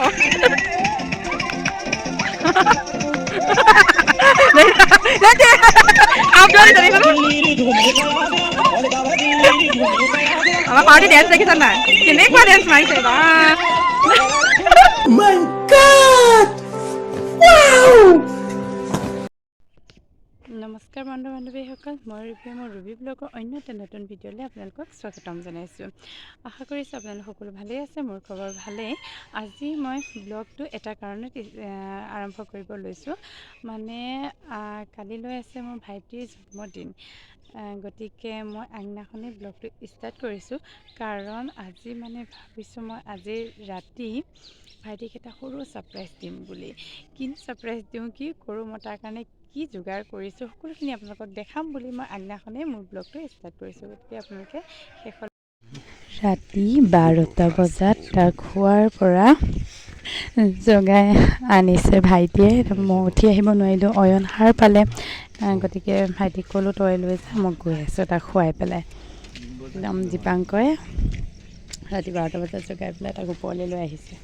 আমাৰ party dance দেখিছা নাই কেনেকুৱা ডেন্স মাৰিছে বা My God! Wow! নমস্কাৰ বন্ধু বান্ধৱীসকল মই ৰুবি ব্লগৰ অন্য এটা নতুন ভিডিঅ'লৈ আপোনালোকক স্বাগতম জনাইছোঁ আশা কৰিছোঁ আপোনালোক সকলো ভালেই আছে মোৰ খবৰ ভালেই আজি মই ব্লগটো এটা কাৰণত আৰম্ভ কৰিব লৈছোঁ মানে কালিলৈ আছে মোৰ ভাইটিৰ জন্মদিন গতিকে মই আগদিনাখনেই ব্লগটো ষ্টাৰ্ট কৰিছোঁ কাৰণ আজি মানে ভাবিছোঁ মই আজি ৰাতি ভাইটিক এটা সৰু ছাৰপ্ৰাইজ দিম বুলি কিন্তু ছাৰপ্ৰাইজ দিওঁ কি কৰোঁ মই তাৰ কাৰণে কি যোগাৰ কৰিছোঁ সকলোখিনি আপোনালোকক দেখাম বুলি মই আগদিনাখনেই মোৰ ব্লগটো ষ্টাৰ্ট কৰিছোঁ গতিকে আপোনালোকে শেষত ৰাতি 12টা বজাত তাক খোৱাৰ পৰা জগাই আনিছে ভাইটিয়ে মই উঠি আহিব নোৱাৰিলোঁ অয়ন সাৰ পালে গতিকে ভাইটিক ক'লোঁ তই লৈ যা মই গৈ আছোঁ তাক খুৱাই পেলাই একদম দীপাংকৰে ৰাতি 12টা বজাত জগাই পেলাই তাক ওপৰলৈ লৈ আহিছে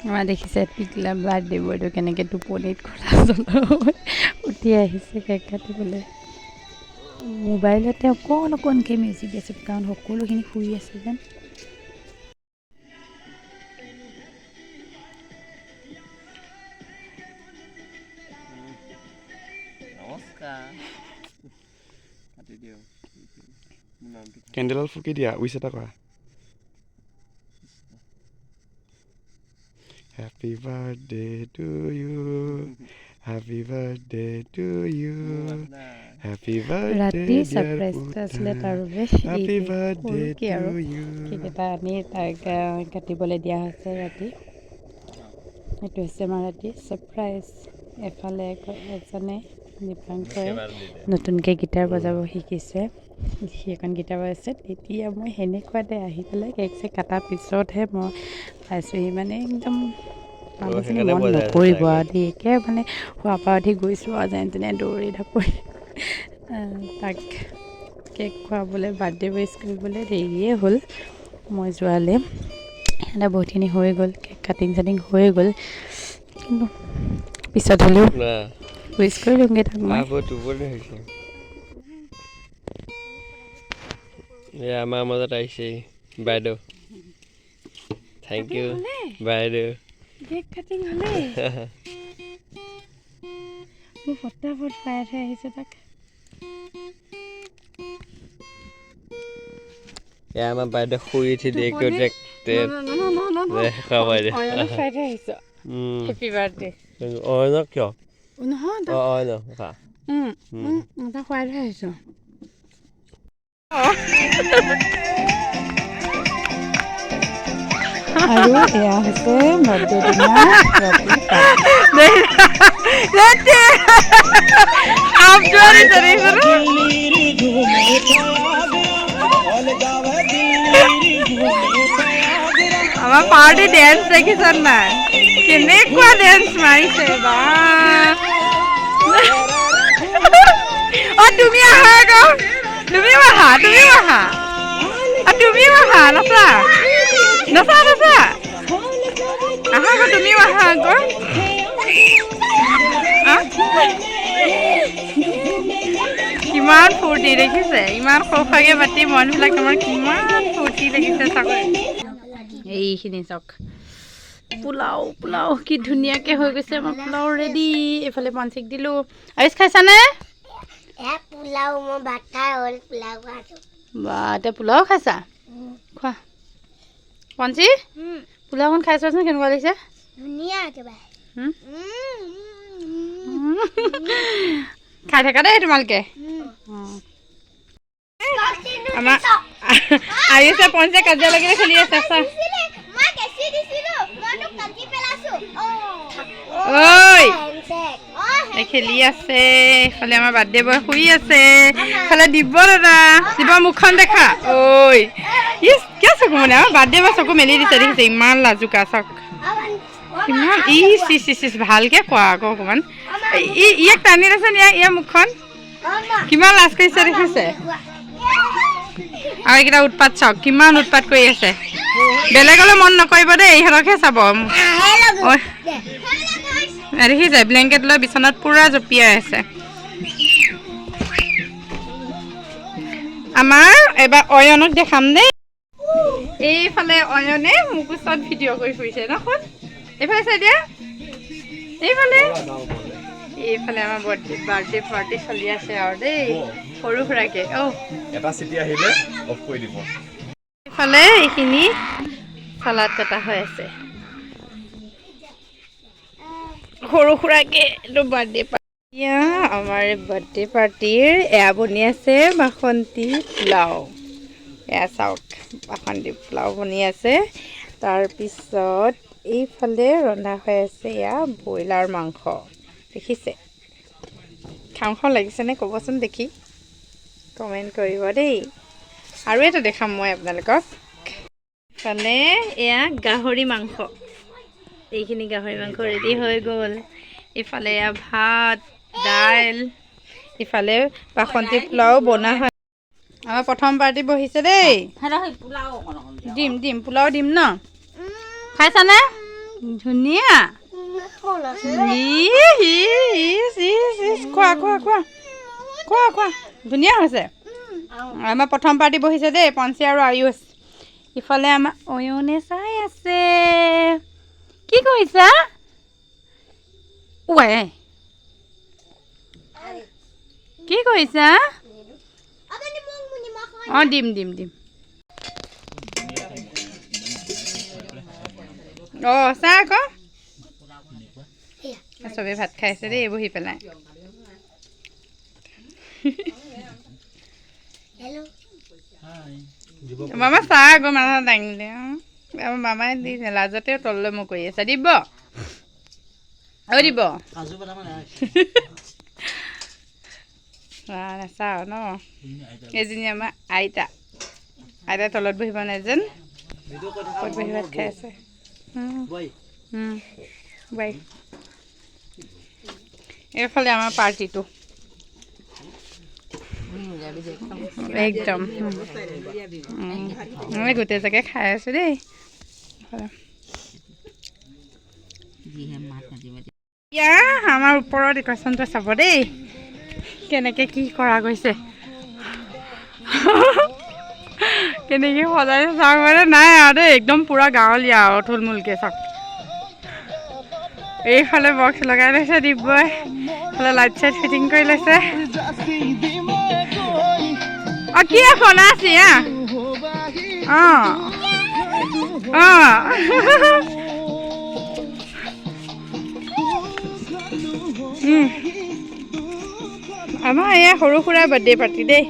আমাৰ দেখিছে টিকলা বাৰ্থডে বয়টো কেনেকৈ টোপনিত খোলা উঠি আহিছে কেক কাটিবলৈ মোবাইলতে অকণকৈ মিউজিক দিছোঁ কাৰণ সকলোখিনি শুই আছে যেন কেণ্ডেল ফুকি দিয়া উইচ এটা কৰা Happy birthday to you Happy birthday to you Happy birthday ৰাতি ছাৰপ্ৰাইজটো আছিলে তাৰ বাবে Happy birthday to you cake এটা আনি তাক কাটিবলৈ দিয়া হৈছে ৰাতি এইটো হৈছে আমাৰ ৰাতি ছাৰপ্ৰাইজ এফালে এজনে দীপাংকৰে নতুনকৈ গীটাৰ বজাব শিকিছে সি এখন গীটাৰ বজাইছে তেতিয়া মই সেনেকুৱাতে আহি পেলাই কেক চেক কটাৰ পিছতহে মই পাইছোঁহি মানে একদম মানুহখিনি মন নকৰিব আৰু দেই একে মানে খোৱাৰ পৰা উঠি গৈছোঁ আৰু যেন তেনে দৌৰি ঢাপৰি তাক কেক খোৱাবলৈ বাৰ্থডে উইচ কৰিবলৈ দেৰিয়ে হ'ল মই যোৱালৈ সিহঁতে বহুতখিনি হৈ গ'ল কেক কাটিং চাটিং হৈ গ'ল কিন্তু পিছত হ'লেও উইচ কৰি দিওঁগৈ তাক মই আমাৰ মাজত আহিছে বাইদেউ থেংক ইউ বাইদেউ কেক কাটিং হ'লে মোৰ ফটাফট পাই থৈ আহিছোঁ তাক আমাৰ বাইদেউ শুই উঠি খুৱাই থৈ আহিছোঁ হেপী বাৰ্থডে কিয় নহয় তাক খুৱাই থৈ আহিছোঁ আৰু এয়া হৈছে বাৰ্থডে দিনা আমাৰ পাৰ্টি ডেন্স দেখিছা নাই কেনেকুৱা ডেন্স মাৰিছে বা তুমি আহা আকৌ তুমিও আহা নচা আহা আকৌ তুমিও আহা আকৌ কিমান ফূৰ্তি দেখিছে ইমান সৌভাগ্য পাতি মনবিলাক তোমাৰ কিমান ফূৰ্তি দেখিছে চাওক এইখিনি চাওক পোলাও কি ধুনীয়াকৈ হৈ গৈছে আমাৰ পোলাও ৰেডি এইফালে পঞ্চিক দিলোঁ আইচ খাইছানে বা এতিয়া পোলাও খাইছা খোৱা পঞ্চি পোলাওখন খাই চোৱাচোন কেনেকুৱা লাগিছে খাই থাকা দেই তোমালোকে আমাৰ আহিছে পঞ্চিয়ে কাজিয়া লাগিলে খেলি আছে ঐ খেলি আছে এইফালে আমাৰ বাৰ্থডে বয় শুই আছে এইফালে দিব দাদা দিব মুখখন দেখা ঐ ইছ কিয় চকু মানে আমাৰ বাৰ্থডে বয় চকু মেলি দিছে দেখিছে ইমান লাজুকা চাওক ইমান ইচ ভালকৈ কোৱা আকৌ অকণমান ইয়াক টানি আছে ইয়াৰ মুখখন কিমান লাজ কৰিছে দেখিছে আৰু এইকেইটা উৎপাত চাওক কিমান উৎপাত কৰি আছে বেলেগলৈ মন নকৰিব দেই ইহঁতকহে চাব দেখিছে ব্লেংকেট লৈ বিচনাত পুৰা জঁপিয়াই আছে আমাৰ এবাৰ অয়নক দেখাম দেই এইফালে অয়নে মোক ওচৰত ভিডিঅ' কৰি ফুৰিছে ন শুন এইফালে চাই দিয়া এইফালে আমাৰ বাৰ্থডে পাৰ্টি চলি আছে আৰু দেই সৰু সুৰাকে এটা চিটি আহিলে অফ কৰি দিব এইফালে এইখিনি চালাড কটা হৈ আছে সৰু সুৰাকে এইটো বাৰ্থডে পাৰ্টি আমাৰ বাৰ্থডে পাৰ্টিৰ এয়া বনি আছে বাসন্তী পোলাও এয়া চাওক বাসন্তী পোলাও বনি আছে তাৰপিছত এইফালে ৰন্ধা হৈ আছে এয়া ব্ৰইলাৰ মাংস দেখিছে খাওঁ খাওঁ লাগিছেনে ক'বচোন দেখি কমেণ্ট কৰিব দেই আৰু এটা দেখাম মই আপোনালোকক ইফালে এয়া গাহৰি মাংস এইখিনি গাহৰি মাংস ৰেডি হৈ গ'ল ইফালে এয়া ভাত দাইল ইফালে বাসন্তী পোলাও বনা হয় আমাৰ প্ৰথম পাৰ্টি বহিছে দেই দিম পোলাও দিম ন খাইছানে ধুনীয়া খোৱা ধুনীয়া হৈছে আমাৰ প্ৰথম পাৰ্টি বহিছে দেই পঞ্চী আৰু আয়ুষ ইফালে আমাৰ অয়নে চাই আছে কি কৰিছা কি কৰিছা দিম চাহ আকৌ চবেই ভাত খাইছে দেই বহি পেলাই মামা চাহ আকৌ মাথা দাঙিলে মামাই দিছে লাজতে তললৈ মোক কৰি আছে দিব দিব নাচাওঁ ন এজনী আমাৰ আইতা তলত বহিব নাই যেন বহি ভাত খাই আছে এইফালে আমাৰ পাৰ্টিটো একদম মই গোটেই জেগাই খাই আছো দেই এতিয়া আমাৰ ওপৰৰ ডেকৰেশ্যনটো চাব দেই কেনেকৈ কি কৰা গৈছে কেনেকৈ সজাইছে চাওক মানে নাই আৰু দেই একদম পূৰা গাঁৱলীয়া আৰু থুলমূলকৈ চাওক এইফালে বক্স লগাই লৈছে দিব্যই এইফালে লাইট চাইট ফিটিং কৰি লৈছে কি ফোন আছে আমাৰ এয়া সৰু সুৰা বাৰ্থডে পাৰ্টি দেই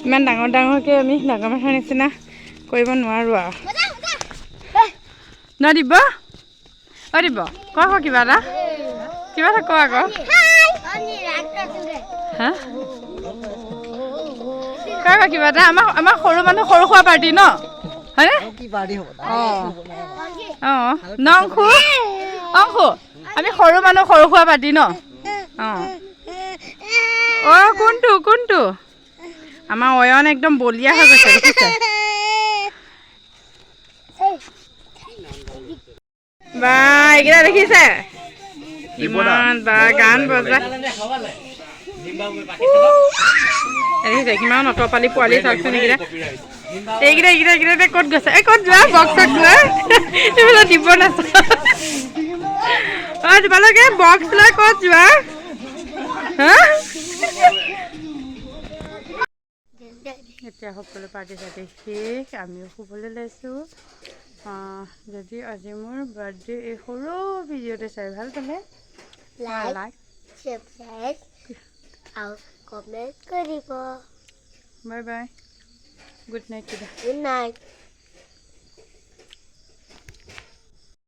ইমান ডাঙৰকৈ আমি ডাঙৰ মানুহৰ নিচিনা কৰিব নোৱাৰোঁ আৰু ন দিব দিব ক কিবা এটা ক আকৌ কিবা এটা আমাৰ সৰু মানুহ সৰু সুৰা পাৰ্টি ন হয়নে অংশু আমি সৰু মানুহ সৰু সুৰা পাৰ্টি ন কোনটো আমাৰ অয়ন একদম বলিয়া হৈ গৈছে দেখিছে বা এইকেইটা দেখিছে ইমান বা গান বজা দেখিছে কিমান অটপালি পোৱালি চাওকচোন এইকেইটা ক'ত গৈছে ক'ত যোৱা বক্স লৈ এইফালে দিব নাচা তোমালোকে বক্স লৈ ক'ত যোৱা এতিয়া সকলো পাৰ্টি চাৰ্টি শেষ আমিও শুবলৈ লৈছোঁ যদি আজি মোৰ বাৰ্থডে এই সৰু ভিডিঅ'টো চাই ভাল পালে লাইক সাবস্ক্ৰাইব আৰু কমেন্ট কৰিব bye bye good night good night